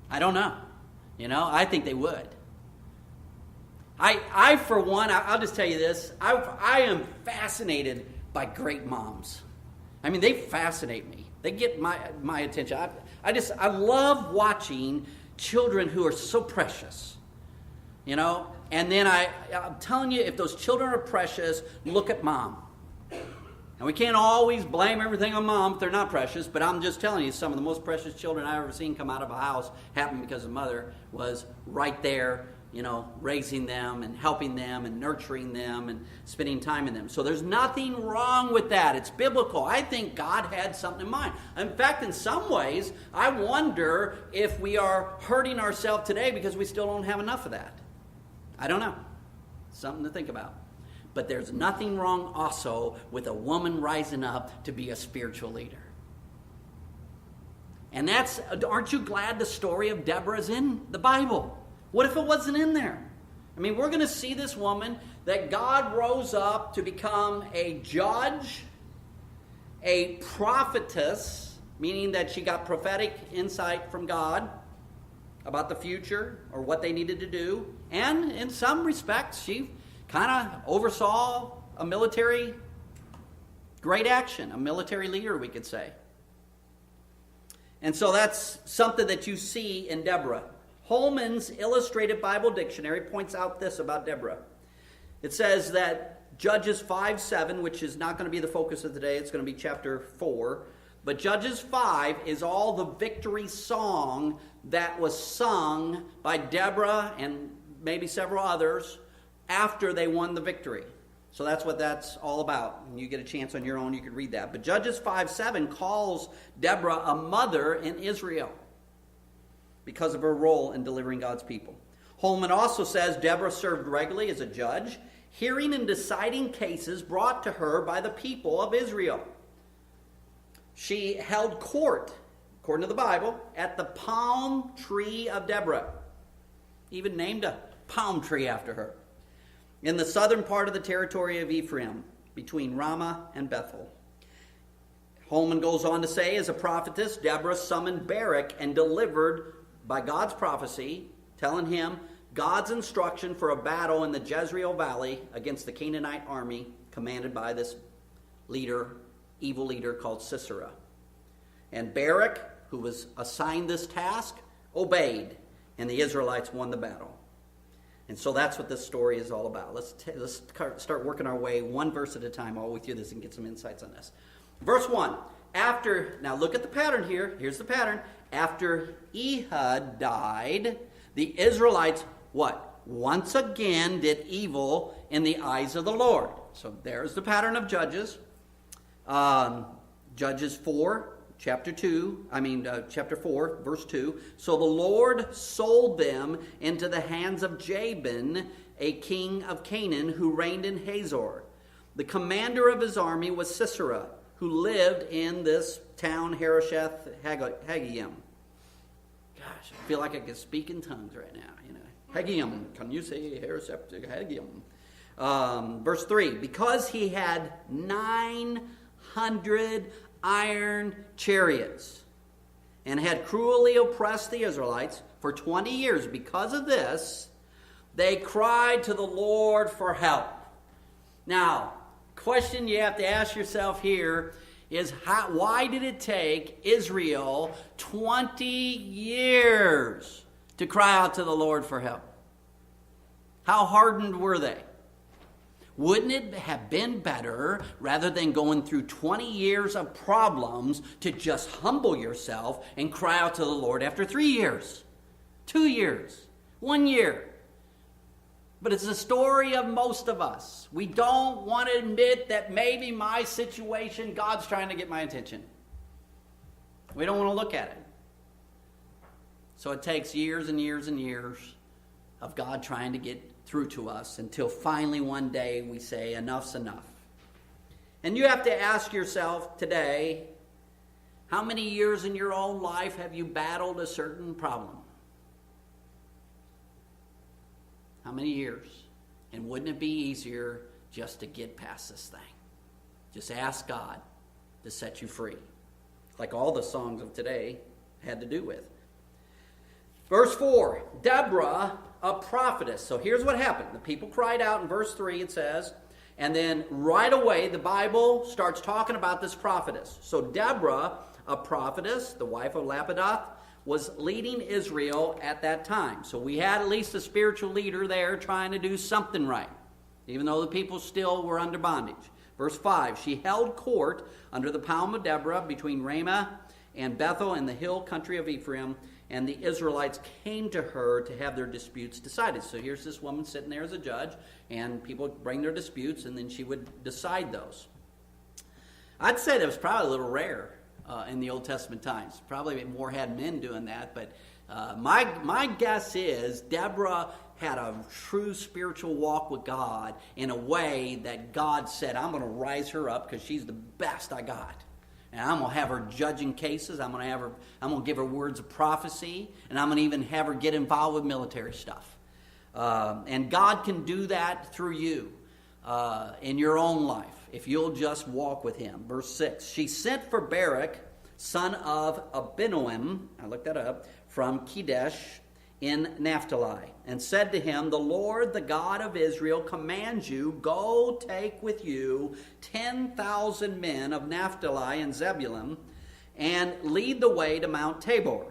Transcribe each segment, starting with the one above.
I don't know. I think they would. I for one, I'll just tell you this. I am fascinated by great moms. I mean, they fascinate me. They get my attention. I love watching children who are so precious. And then I'm telling you, if those children are precious, look at mom. And we can't always blame everything on mom if they're not precious, but I'm just telling you, some of the most precious children I've ever seen come out of a house happened because the mother was right there, raising them and helping them and nurturing them and spending time in them. So there's nothing wrong with that. It's biblical. I think God had something in mind. In fact, in some ways, I wonder if we are hurting ourselves today because we still don't have enough of that. I don't know. Something to think about. But there's nothing wrong also with a woman rising up to be a spiritual leader. And aren't you glad the story of Deborah is in the Bible? What if it wasn't in there? I mean, we're going to see this woman that God rose up to become a judge, a prophetess, meaning that she got prophetic insight from God about the future or what they needed to do. And in some respects, she kind of oversaw a military great action, a military leader, we could say. And so that's something that you see in Deborah. Holman's Illustrated Bible Dictionary points out this about Deborah. It says that Judges 5:7, which is not going to be the focus of today, it's going to be chapter 4, but Judges 5 is all the victory song that was sung by Deborah and maybe several others after they won the victory. So that's what that's all about. And you get a chance on your own, you can read that. But Judges 5:7 calls Deborah a mother in Israel because of her role in delivering God's people. Holman also says Deborah served regularly as a judge, hearing and deciding cases brought to her by the people of Israel. She held court, according to the Bible, at the palm tree of Deborah. Even named a palm tree after her. In the southern part of the territory of Ephraim, between Ramah and Bethel. Holman goes on to say, as a prophetess, Deborah summoned Barak and delivered, by God's prophecy, telling him God's instruction for a battle in the Jezreel Valley against the Canaanite army commanded by this leader, evil leader called Sisera. And Barak, who was assigned this task, obeyed, and the Israelites won the battle. And so that's what this story is all about. Let's start working our way one verse at a time. I'll walk through this and get some insights on this. Verse 1. Now look at the pattern here. Here's the pattern. After Ehud died, the Israelites, what? Once again did evil in the eyes of the Lord. So there's the pattern of Judges. Judges 4. Chapter 4, verse 2. So the Lord sold them into the hands of Jabin, a king of Canaan, who reigned in Hazor. The commander of his army was Sisera, who lived in this town, Harosheth Haggayim. Gosh, I feel like I could speak in tongues right now. Haggayim. Can you say Harosheth Haggayim? Verse 3. Because he had 900 iron chariots and had cruelly oppressed the Israelites for 20 years. Because of this, they cried to the Lord for help. Now, question you have to ask yourself here is why did it take Israel 20 years to cry out to the Lord for help? How hardened were they? Wouldn't it have been better, rather than going through 20 years of problems, to just humble yourself and cry out to the Lord after 3 years, 2 years, 1 year? But it's the story of most of us. We don't want to admit that maybe my situation, God's trying to get my attention. We don't want to look at it. So it takes years and years and years of God trying to get through to us until finally one day we say enough's enough. And you have to ask yourself today, how many years in your own life have you battled a certain problem? How many years? And wouldn't it be easier just to get past this thing? Just ask God to set you free, like all the songs of today had to do with. Verse 4, Deborah, a prophetess. So here's what happened. The people cried out in verse 3, it says, and then right away the Bible starts talking about this prophetess. So Deborah, a prophetess, the wife of Lapidoth, was leading Israel at that time. So we had at least a spiritual leader there trying to do something right, even though the people still were under bondage. Verse 5, she held court under the palm of Deborah between Ramah and Bethel in the hill country of Ephraim, and the Israelites came to her to have their disputes decided. So here's this woman sitting there as a judge, and people would bring their disputes, and then she would decide those. I'd say that was probably a little rare in the Old Testament times. Probably more had men doing that, but my guess is Deborah had a true spiritual walk with God in a way that God said, I'm going to rise her up because she's the best I got. And I'm going to have her judging cases. I'm going to give her words of prophecy. And I'm going to even have her get involved with military stuff. And God can do that through you in your own life if you'll just walk with him. Verse 6, she sent for Barak, son of Abinoam, I looked that up, from Kedesh in Naphtali, and said to him, the Lord, the God of Israel, commands you, go take with you 10,000 men of Naphtali and Zebulun, and lead the way to Mount Tabor.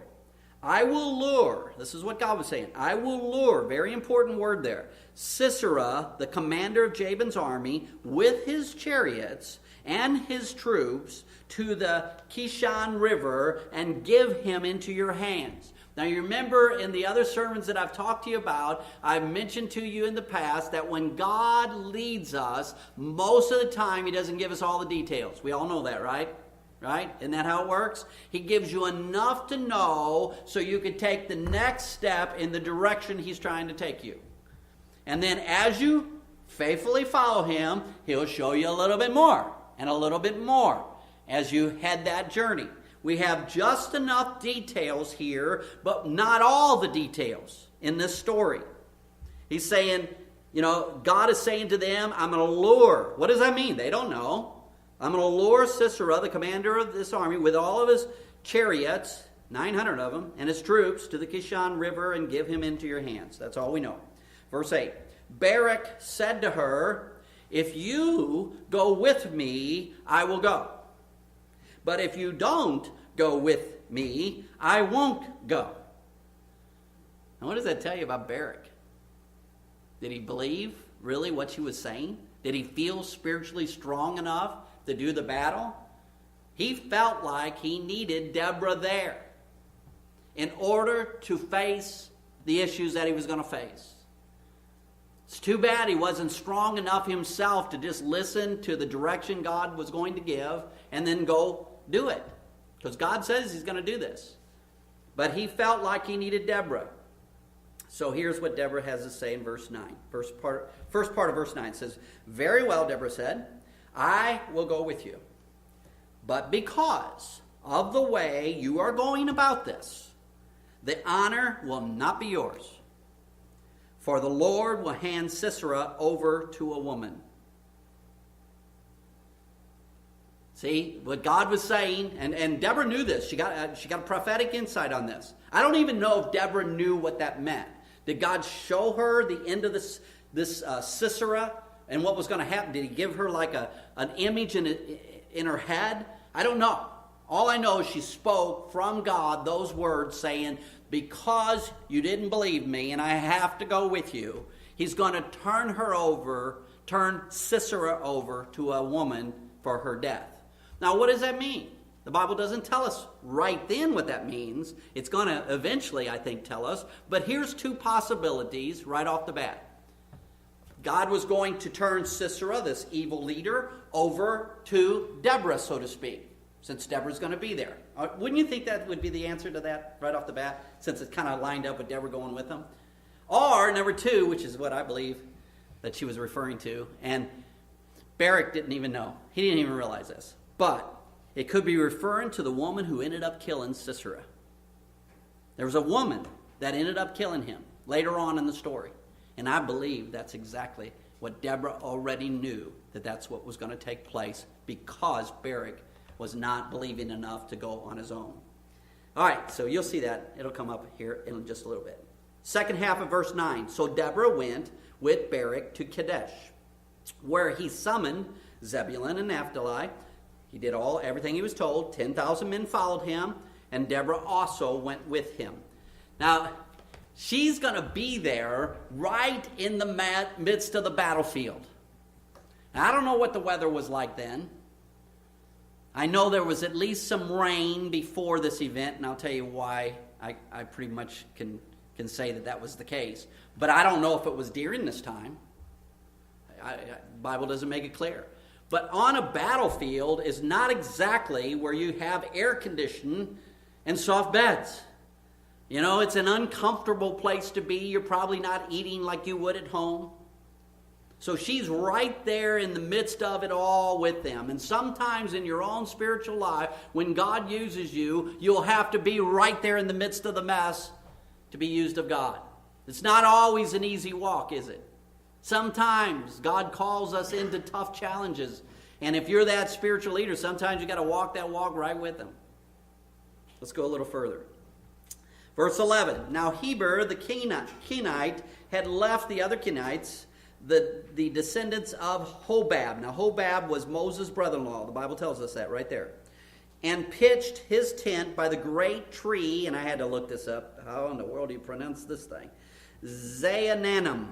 I will lure, this is what God was saying, I will lure, very important word there, Sisera, the commander of Jabin's army, with his chariots and his troops to the Kishon River and give him into your hands. Now you remember in the other sermons that I've talked to you about, I've mentioned to you in the past that when God leads us, most of the time he doesn't give us all the details. We all know that, right? Right? Isn't that how it works? He gives you enough to know so you can take the next step in the direction he's trying to take you. And then as you faithfully follow him, he'll show you a little bit more and a little bit more as you head that journey. We have just enough details here, but not all the details in this story. He's saying, God is saying to them, I'm going to lure. What does that mean? They don't know. I'm going to lure Sisera, the commander of this army, with all of his chariots, 900 of them, and his troops to the Kishon River and give him into your hands. That's all we know. Verse 8, Barak said to her, if you go with me, I will go. But if you don't go with me, I won't go. Now, what does that tell you about Barak? Did he believe really what she was saying? Did he feel spiritually strong enough to do the battle? He felt like he needed Deborah there in order to face the issues that he was going to face. It's too bad he wasn't strong enough himself to just listen to the direction God was going to give and then go do it. Because God says he's going to do this. But he felt like he needed Deborah. So here's what Deborah has to say in verse 9. First part of verse 9 says, very well, Deborah said, I will go with you. But because of the way you are going about this, the honor will not be yours. For the Lord will hand Sisera over to a woman. See, what God was saying, and Deborah knew this. She got a prophetic insight on this. I don't even know if Deborah knew what that meant. Did God show her the end of this Sisera and what was going to happen? Did he give her like an image in her head? I don't know. All I know is she spoke from God those words saying, because you didn't believe me and I have to go with you, he's going to turn Sisera over to a woman for her death. Now, what does that mean? The Bible doesn't tell us right then what that means. It's going to eventually, I think, tell us. But here's two possibilities right off the bat. God was going to turn Sisera, this evil leader, over to Deborah, so to speak, since Deborah's going to be there. Wouldn't you think that would be the answer to that right off the bat, since it's kind of lined up with Deborah going with him? Or, number two, which is what I believe that she was referring to, and Barak didn't even know. He didn't even realize this. But it could be referring to the woman who ended up killing Sisera. There was a woman that ended up killing him later on in the story. And I believe that's exactly what Deborah already knew, that that's what was going to take place because Barak was not believing enough to go on his own. All right, so you'll see that. It'll come up here in just a little bit. Second half of verse 9. So Deborah went with Barak to Kadesh, where he summoned Zebulun and Naphtali. He did everything he was told. 10,000 men followed him, and Deborah also went with him. Now, she's going to be there right in the midst of the battlefield. Now, I don't know what the weather was like then. I know there was at least some rain before this event, and I'll tell you why I pretty much can say that was the case. But I don't know if it was during this time. The Bible doesn't make it clear. But on a battlefield is not exactly where you have air conditioning and soft beds. You know, it's an uncomfortable place to be. You're probably not eating like you would at home. So she's right there in the midst of it all with them. And sometimes in your own spiritual life, when God uses you, you'll have to be right there in the midst of the mess to be used of God. It's not always an easy walk, is it? Sometimes God calls us into tough challenges. And if you're that spiritual leader, sometimes you got to walk that walk right with them. Let's go a little further. Verse 11. Now Heber the Kenite had left the other Kenites, the descendants of Hobab. Now Hobab was Moses' brother-in-law. The Bible tells us that right there. And pitched his tent by the great tree, and I had to look this up. How in the world do you pronounce this thing? Zaanannim,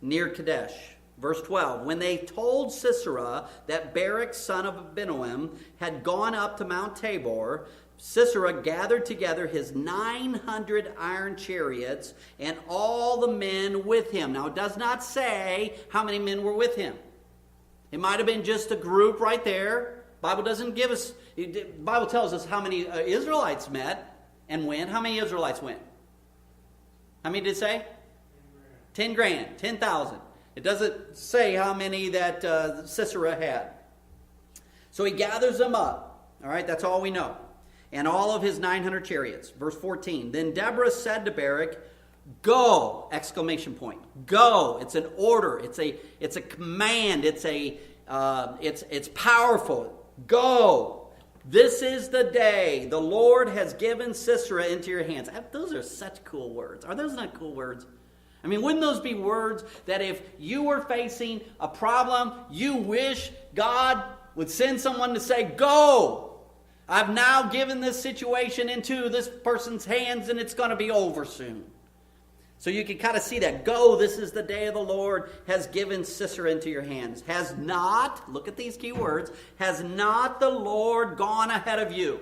near Kadesh. Verse 12, when they told Sisera that Barak, son of Abinoam, had gone up to Mount Tabor, Sisera gathered together his 900 iron chariots and all the men with him. Now, it does not say how many men were with him. It might have been just a group right there. Bible doesn't give us, Bible tells us how many Israelites met and went. How many Israelites went? How many did it say? 10 grand, 10,000. It doesn't say how many that Sisera had. So he gathers them up. All right, that's all we know. And all of his 900 chariots. Verse 14. Then Deborah said to Barak, "Go!" Exclamation point. Go. It's an order. It's a command. It's powerful. Go. This is the day the Lord has given Sisera into your hands. Those are such cool words. Are those not cool words? I mean, wouldn't those be words that if you were facing a problem, you wish God would send someone to say, "Go! I've now given this situation into this person's hands and it's going to be over soon." So you can kind of see that. Go, this is the day of the Lord has given Sisera into your hands. Has not, look at these key words, has not the Lord gone ahead of you?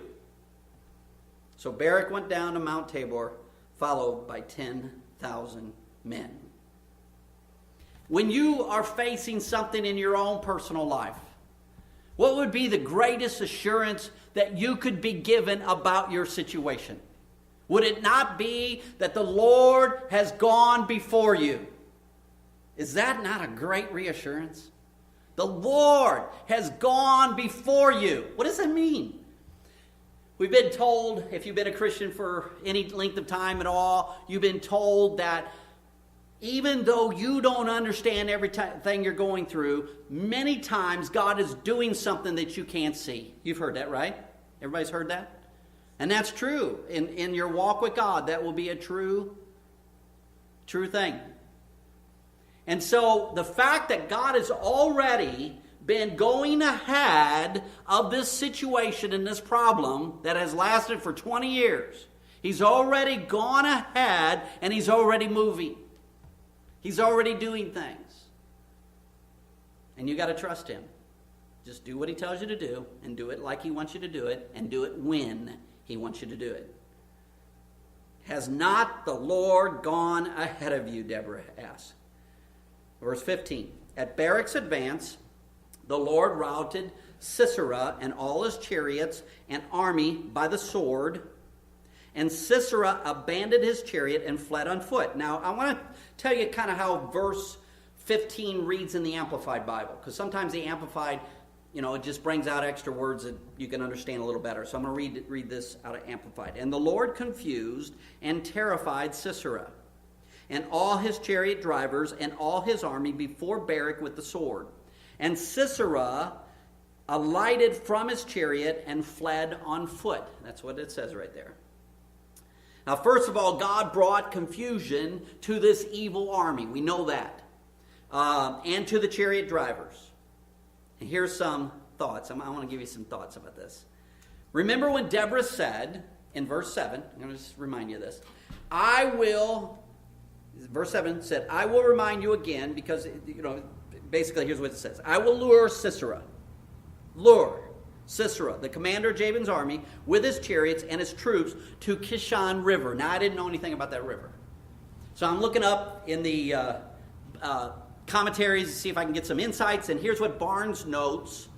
So Barak went down to Mount Tabor, followed by 10,000 men. When you are facing something in your own personal life, what would be the greatest assurance that you could be given about your situation? Would it not be that the Lord has gone before you? Is that not a great reassurance? The Lord has gone before you. What does that mean? We've been told, if you've been a Christian for any length of time at all, you've been told that even though you don't understand everything you're going through, many times God is doing something that you can't see. You've heard that, right? Everybody's heard that? And that's true. In your walk with God, that will be a true thing. And so the fact that God has already been going ahead of this situation and this problem that has lasted for 20 years, He's already gone ahead and He's already moving. He's already doing things. And you got to trust Him. Just do what He tells you to do and do it like He wants you to do it and do it when He wants you to do it. Has not the Lord gone ahead of you? Deborah asked. Verse 15. At Barak's advance, the Lord routed Sisera and all his chariots and army by the sword. And Sisera abandoned his chariot and fled on foot. Now, I want to tell you kind of how verse 15 reads in the Amplified Bible. Because sometimes the Amplified, it just brings out extra words that you can understand a little better. So I'm going to read this out of Amplified. And the Lord confused and terrified Sisera and all his chariot drivers and all his army before Barak with the sword. And Sisera alighted from his chariot and fled on foot. That's what it says right there. Now, first of all, God brought confusion to this evil army. We know that. And to the chariot drivers. And here's some thoughts. I want to give you some thoughts about this. Remember when Deborah said, in verse 7, I'm going to just remind you of this. Verse 7 said, I will remind you again, because, basically here's what it says. I will lure Sisera, the commander of Jabin's army, with his chariots and his troops to Kishon River. Now, I didn't know anything about that river. So I'm looking up in the commentaries to see if I can get some insights. And here's what Barnes notes.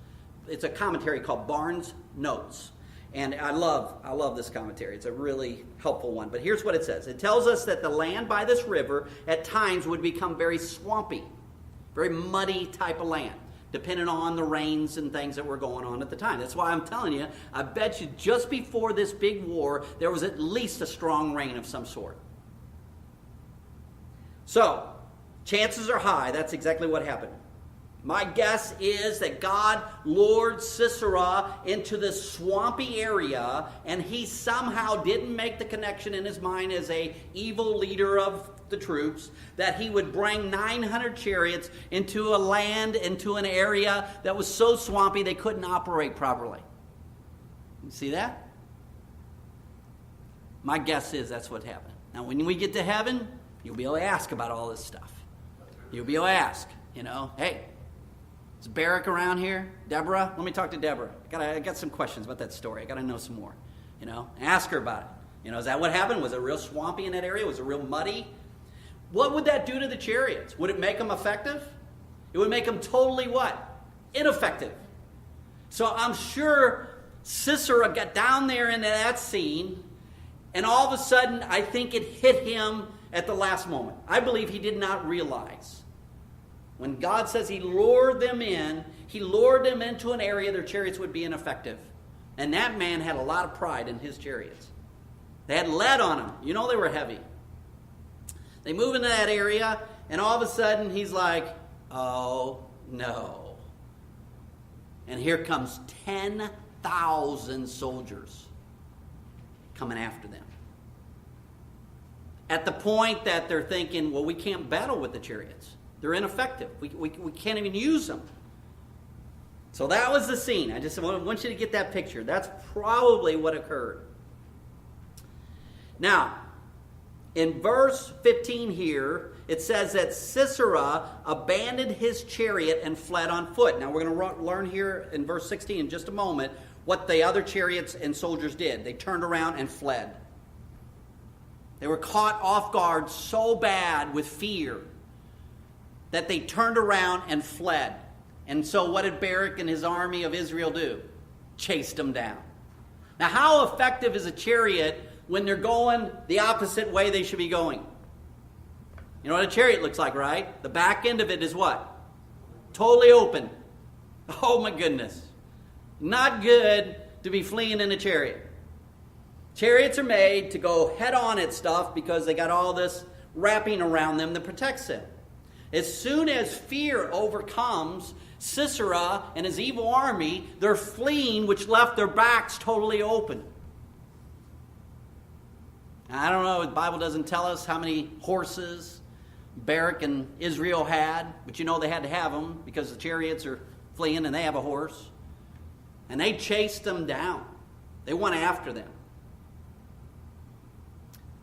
It's a commentary called Barnes Notes. And I love this commentary. It's a really helpful one. But here's what it says. It tells us that the land by this river at times would become very swampy, very muddy type of land, depending on the rains and things that were going on at the time. That's why I'm telling you, I bet you just before this big war, there was at least a strong rain of some sort. So, chances are high that's exactly what happened. My guess is that God lured Sisera into this swampy area, and he somehow didn't make the connection in his mind as a evil leader of the troops, that he would bring 900 chariots into a land, into an area that was so swampy they couldn't operate properly. You see that? My guess is that's what happened. Now, when we get to heaven, you'll be able to ask about all this stuff. You'll be able to ask, hey, is Barak around here? Deborah? Let me talk to Deborah. I got some questions about that story. I got to know some more. Ask her about it. Is that what happened? Was it real swampy in that area? Was it real muddy? What would that do to the chariots? Would it make them effective? It would make them totally what? Ineffective. So I'm sure Sisera got down there into that scene, and all of a sudden, I think it hit him at the last moment. I believe he did not realize. When God says he lured them into an area their chariots would be ineffective. And that man had a lot of pride in his chariots. They had lead on them. They were heavy. They move into that area, and all of a sudden he's like, oh no. And here comes 10,000 soldiers coming after them. At the point that they're thinking, well, we can't battle with the chariots. They're ineffective. We can't even use them. So that was the scene. I just want you to get that picture. That's probably what occurred. Now, in verse 15 here, it says that Sisera abandoned his chariot and fled on foot. Now, we're going to learn here in verse 16 in just a moment what the other chariots and soldiers did. They turned around and fled. They were caught off guard so bad with fear that they turned around and fled. And so what did Barak and his army of Israel do? Chased them down. Now, how effective is a chariot when they're going the opposite way they should be going? You know what a chariot looks like, right? The back end of it is what? Totally open. Oh my goodness. Not good to be fleeing in a chariot. Chariots are made to go head on at stuff because they got all this wrapping around them that protects them. As soon as fear overcomes Sisera and his evil army, they're fleeing, which left their backs totally open. Now, I don't know, the Bible doesn't tell us how many horses Barak and Israel had, but they had to have them because the chariots are fleeing and they have a horse. And they chased them down. They went after them.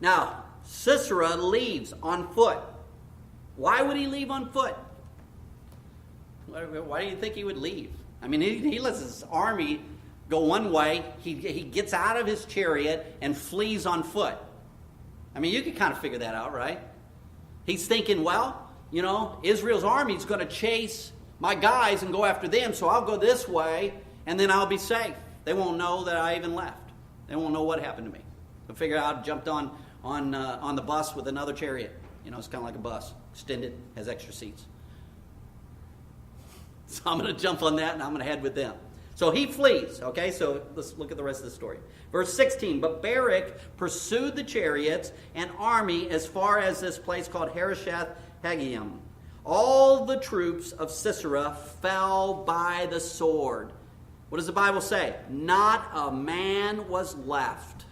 Now, Sisera leaves on foot. Why would he leave on foot? Why do you think he would leave? I mean, he lets his army go one way. He gets out of his chariot and flees on foot. I mean, you can kind of figure that out, right? He's thinking, well, Israel's army is going to chase my guys and go after them, so I'll go this way, and then I'll be safe. They won't know that I even left. They won't know what happened to me. They'll figure out I jumped on the bus with another chariot. It's kind of like a bus. Extended, has extra seats. So I'm going to jump on that and I'm going to head with them. So he flees. Okay, so let's look at the rest of the story. Verse 16, but Barak pursued the chariots and army as far as this place called Harosheth Haggim. All the troops of Sisera fell by the sword. What does the Bible say? Not a man was left.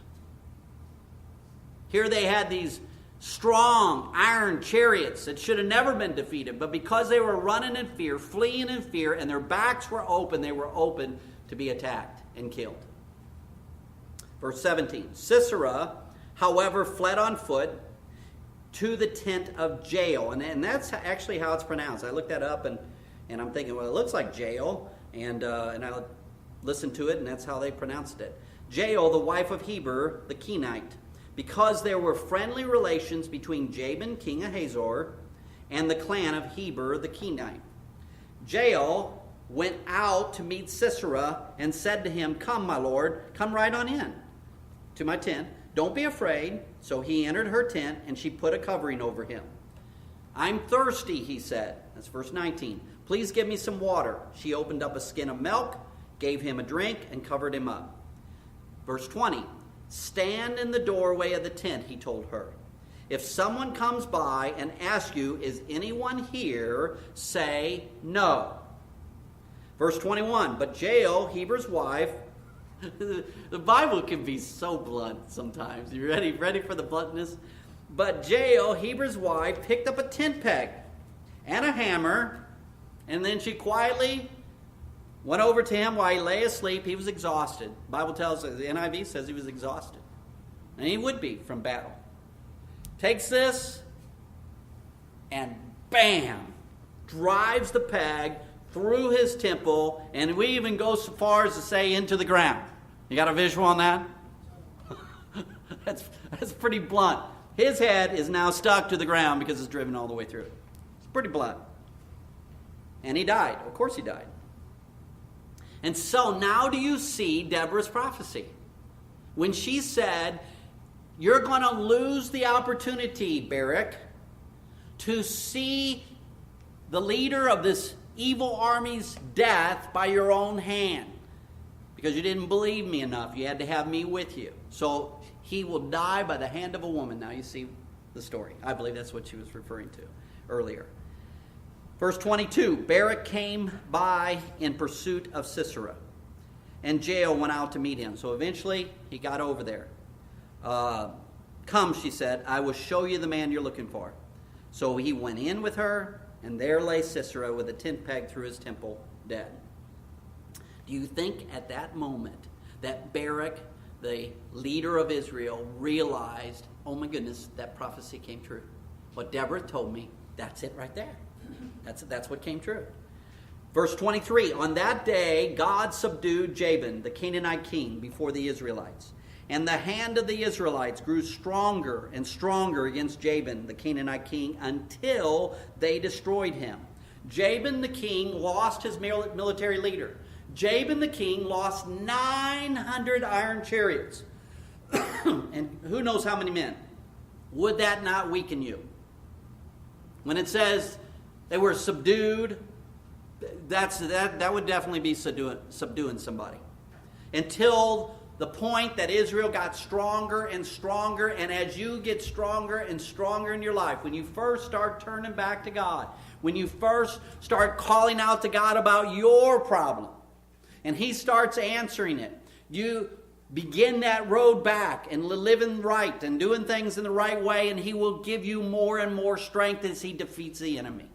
Here they had these strong iron chariots that should have never been defeated, but because they were running in fear, fleeing in fear, and their backs were open, they were open to be attacked and killed. Verse 17, Sisera, however, fled on foot to the tent of Jael. And that's actually how it's pronounced. I looked that up, and I'm thinking, well, it looks like Jael. And I listened to it, and that's how they pronounced it. Jael, the wife of Heber, the Kenite, because there were friendly relations between Jabin, king of Hazor, and the clan of Heber, the Kenite. Jael went out to meet Sisera and said to him, "Come, my lord, come right on in to my tent. Don't be afraid." So he entered her tent, and she put a covering over him. "I'm thirsty," he said. That's verse 19. "Please give me some water." She opened up a skin of milk, gave him a drink, and covered him up. Verse 20. "Stand in the doorway of the tent," he told her. "If someone comes by and asks you, 'Is anyone here?' say no." Verse 21. But Jael, Heber's wife, the Bible can be so blunt sometimes. You ready for the bluntness? But Jael, Heber's wife, picked up a tent peg and a hammer, and then she quietly went over to him while he lay asleep. He was exhausted. The Bible tells us, the NIV says he was exhausted. And he would be from battle. Takes this and bam, drives the peg through his temple, and we even go so far as to say into the ground. You got a visual on that? That's pretty blunt. His head is now stuck to the ground because it's driven all the way through it. It's pretty blunt. And he died. Of course he died. And so now do you see Deborah's prophecy? When she said, "You're going to lose the opportunity, Barak, to see the leader of this evil army's death by your own hand. Because you didn't believe me enough. You had to have me with you. So he will die by the hand of a woman." Now you see the story. I believe that's what she was referring to earlier. Verse 22, Barak came by in pursuit of Sisera, and Jael went out to meet him. So eventually he got over there. "Come," she said, "I will show you the man you're looking for." So he went in with her, and there lay Sisera with a tent peg through his temple, dead. Do you think at that moment that Barak, the leader of Israel, realized, oh my goodness, that prophecy came true? What Deborah told me, that's it right there. That's what came true. Verse 23, on that day God subdued Jabin, the Canaanite king, before the Israelites. And the hand of the Israelites grew stronger and stronger against Jabin, the Canaanite king, until they destroyed him. Jabin the king lost his military leader. Jabin the king lost 900 iron chariots. And who knows how many men. Would that not weaken you? When it says they were subdued, that would definitely be subduing somebody. Until the point that Israel got stronger and stronger, and as you get stronger and stronger in your life, when you first start turning back to God, when you first start calling out to God about your problem, and He starts answering it, you begin that road back and living right and doing things in the right way, and He will give you more and more strength as He defeats the enemy.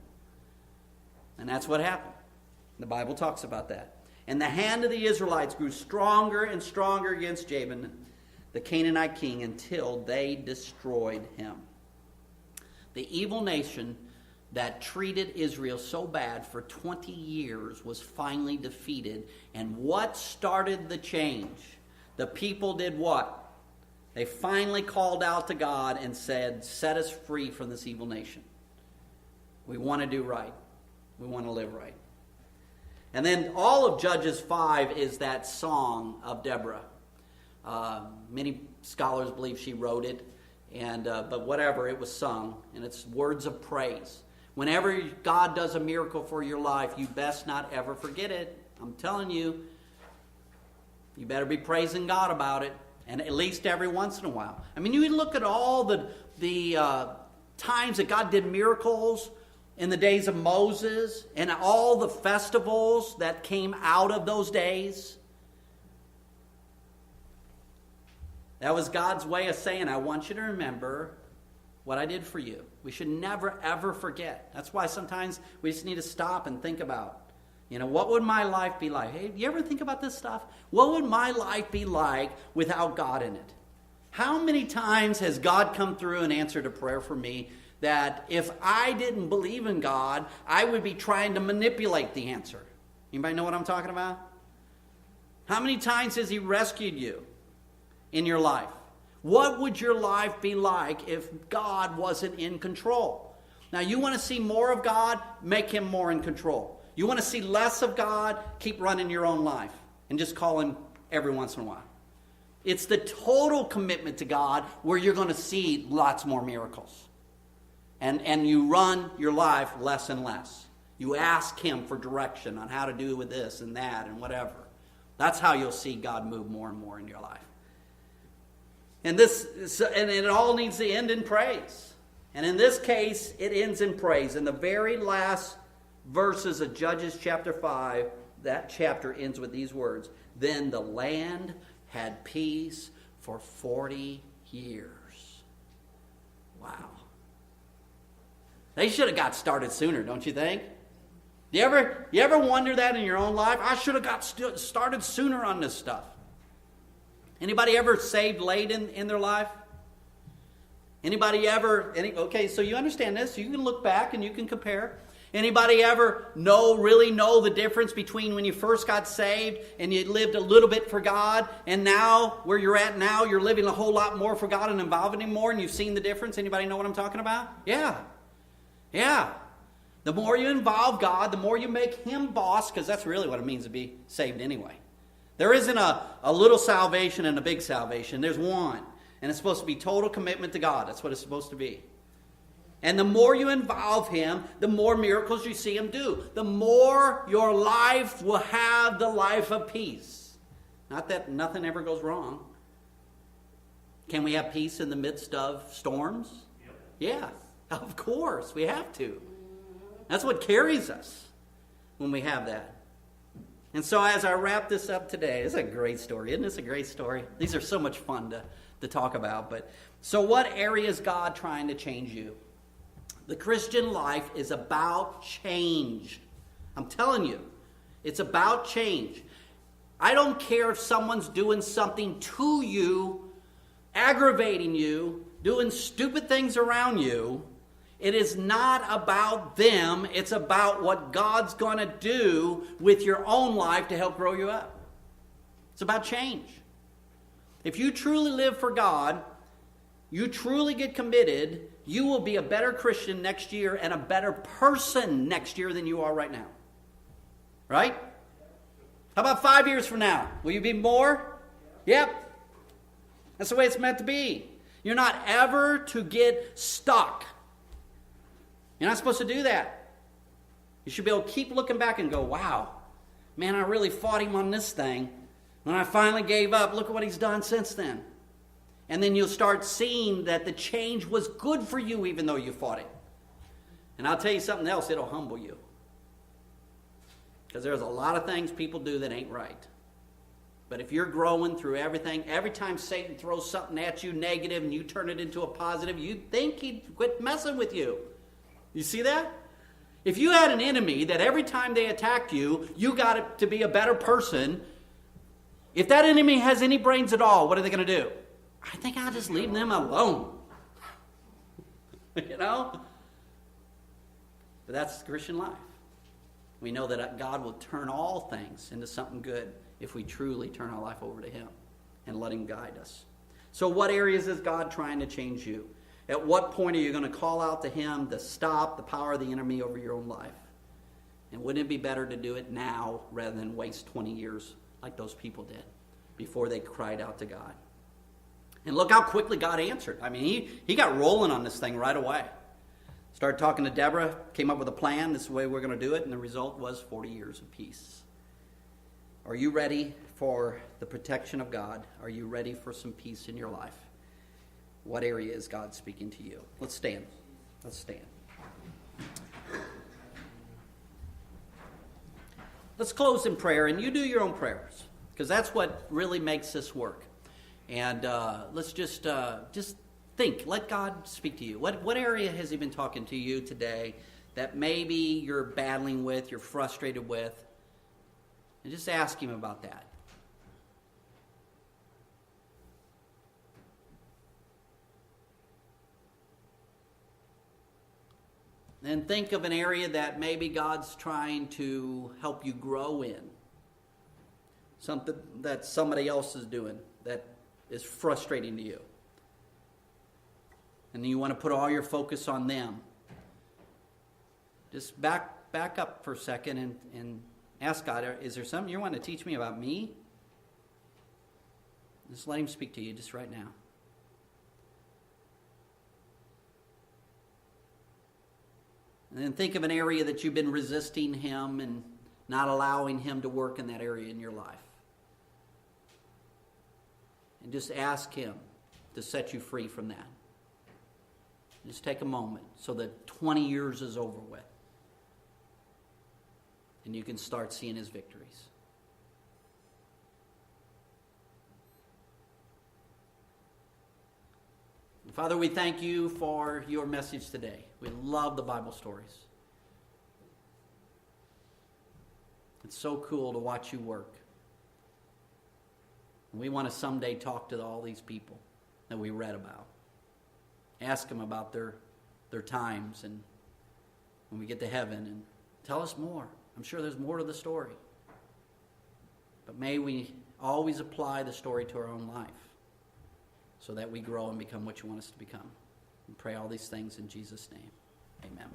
And that's what happened. The Bible talks about that. And the hand of the Israelites grew stronger and stronger against Jabin, the Canaanite king, until they destroyed him. The evil nation that treated Israel so bad for 20 years was finally defeated. And what started the change? The people did what? They finally called out to God and said, set us free from this evil nation. We want to do right. We want to live right. And then all of Judges 5 is that song of Deborah. Many scholars believe she wrote it, but whatever, it was sung, and it's words of praise. Whenever God does a miracle for your life, you best not ever forget it. I'm telling you, you better be praising God about it, and at least every once in a while. I mean, you look at all the times that God did miracles in the days of Moses and all the festivals that came out of those days. That was God's way of saying, I want you to remember what I did for you. We should never, ever forget. That's why sometimes we just need to stop and think about, what would my life be like? Hey, you ever think about this stuff? What would my life be like without God in it? How many times has God come through and answered a prayer for me that if I didn't believe in God, I would be trying to manipulate the answer? Anybody know what I'm talking about? How many times has He rescued you in your life? What would your life be like if God wasn't in control? Now, you want to see more of God? Make Him more in control. You want to see less of God? Keep running your own life and just call Him every once in a while. It's the total commitment to God where you're going to see lots more miracles. And you run your life less and less. You ask Him for direction on how to do with this and that and whatever. That's how you'll see God move more and more in your life. And it all needs to end in praise. And in this case, it ends in praise. In the very last verses of Judges chapter 5, that chapter ends with these words. Then the land had peace for 40 years. Wow. They should have got started sooner, don't you think? You ever wonder that in your own life? I should have got started sooner on this stuff. Anybody ever saved late in their life? Okay, so you understand this. You can look back and you can compare. Anybody ever really know the difference between when you first got saved and you lived a little bit for God, and now, where you're at now, you're living a whole lot more for God and involving Him more, and you've seen the difference? Anybody know what I'm talking about? Yeah. The more you involve God, the more you make Him boss, because that's really what it means to be saved anyway. There isn't a little salvation and a big salvation. There's one. And it's supposed to be total commitment to God. That's what it's supposed to be. And the more you involve Him, the more miracles you see Him do. The more your life will have the life of peace. Not that nothing ever goes wrong. Can we have peace in the midst of storms? Yep. Yeah, of course. We have to. That's what carries us when we have that. And so as I wrap this up today, it's a great story. Isn't this a great story? These are so much fun to talk about. So what area is God trying to change you? The Christian life is about change. I'm telling you, it's about change. I don't care if someone's doing something to you, aggravating you, doing stupid things around you. It is not about them. It's about what God's going to do with your own life to help grow you up. It's about change. If you truly live for God, you truly get committed, you will be a better Christian next year and a better person next year than you are right now. Right? How about 5 years from now? Will you be more? Yep. That's the way it's meant to be. You're not ever to get stuck. You're not supposed to do that. You should be able to keep looking back and go, wow, man, I really fought him on this thing. When I finally gave up, look at what he's done since then. And then you'll start seeing that the change was good for you even though you fought it. And I'll tell you something else, it'll humble you. Because there's a lot of things people do that ain't right. But if you're growing through everything, every time Satan throws something at you negative and you turn it into a positive, you'd think he'd quit messing with you. You see that? If you had an enemy that every time they attacked you, you got it to be a better person, if that enemy has any brains at all, what are they going to do? I think I'll just leave them alone. You know? But that's the Christian life. We know that God will turn all things into something good if we truly turn our life over to Him and let Him guide us. So what areas is God trying to change you? At what point are you going to call out to Him to stop the power of the enemy over your own life? And wouldn't it be better to do it now rather than waste 20 years like those people did before they cried out to God? And look how quickly God answered. I mean, he got rolling on this thing right away. Started talking to Deborah, came up with a plan. This is the way we're going to do it. And the result was 40 years of peace. Are you ready for the protection of God? Are you ready for some peace in your life? What area is God speaking to you? Let's stand. Let's stand. let's close in prayer, and you do your own prayers, because that's what really makes this work. And let's just think. Let God speak to you. What area has He been talking to you today that maybe you're battling with, you're frustrated with? And just ask Him about that. And think of an area that maybe God's trying to help you grow in. Something that somebody else is doing that is frustrating to you. And you want to put all your focus on them. Just back up for a second and ask God, is there something you want to teach me about me? Just let Him speak to you just right now. And then think of an area that you've been resisting Him and not allowing Him to work in that area in your life. And just ask Him to set you free from that. Just take a moment so that 20 years is over with. And you can start seeing His victories. Father, we thank You for Your message today. We love the Bible stories. It's so cool to watch You work. And we want to someday talk to all these people that we read about. Ask them about their times, and when we get to heaven, and tell us more. I'm sure there's more to the story. But may we always apply the story to our own life so that we grow and become what You want us to become. We pray all these things in Jesus' name. Amen.